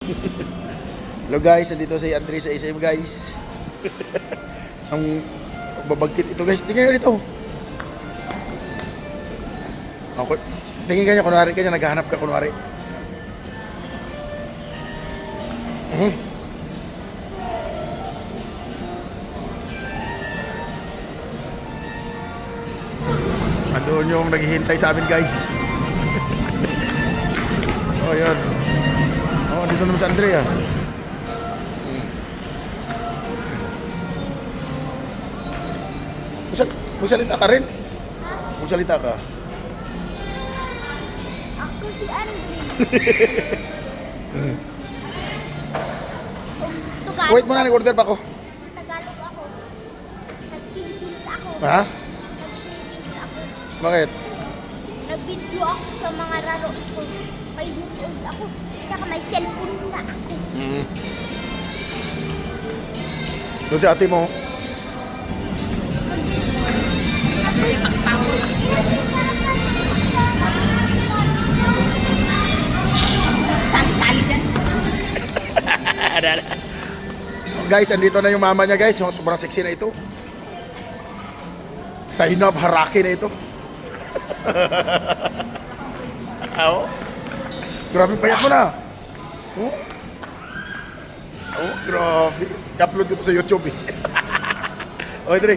Hello guys, nandito si Andre sa SM guys. Ang babagkit ito guys. Tingnan nyo dito. Okay. Tingin kanya, kunwari kanya, naghahanap ka kunwari. Andun yung naghihintay sa amin guys. Oh, yun. Oh, dito naman si Andrea. Magsalita ka rin? Magsalita ka. Ako si Andre. Tagalog. Wait muna, nag-order pa ako. Tagalog ako. Nag-Philippines ako. Ha? Nag-Philippines ako. Bakit? Nag-video ako sa mga laro ko. 5 years old ako. Tsaka may cellphone na ako. Doon si ate mo. Sali-sali dyan. Guys, andito na yung mama niya guys. Yung sobrang sexy na ito. Zainab Haraki na ito. Oh. Grabe payat mo na. Oh, oh grabe. I-upload ko to sa YouTube eh. Okay, Dre.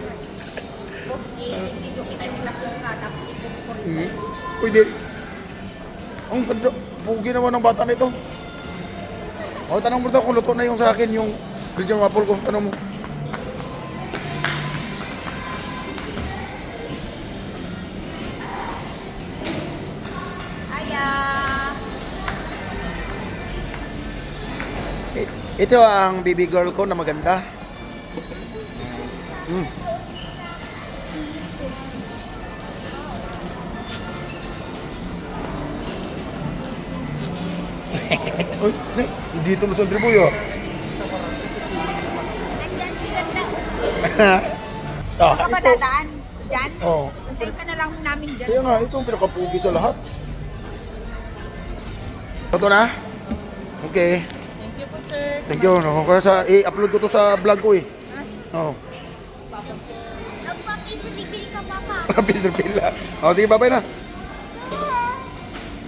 Boss, video kita yung class yung tapos i-post ko rin. Pwede. Ang ganda. Pugi naman ng bata na ito. O, tanong mo daw kung luto na yung sa akin, yung Belgian waffle ko. Tanong mo. Aya. Ito ang baby girl ko na maganda. Ay, dito na sa Andreboy ah. Nandyan si Ganda. Ah, Ka ba ito. dadaan? Dyan? Oh. Antayin ka na lang namin dyan. Kaya nga, ito ang pinakapugi sa lahat. Ito na? Okay. Thank you po, sir. Thank you. No, kaya sa, i-upload ko to sa vlog ko eh. Oo. Nagpapiso, bibili ka, Papa. Pisar pila. O, sige, bye-bye na.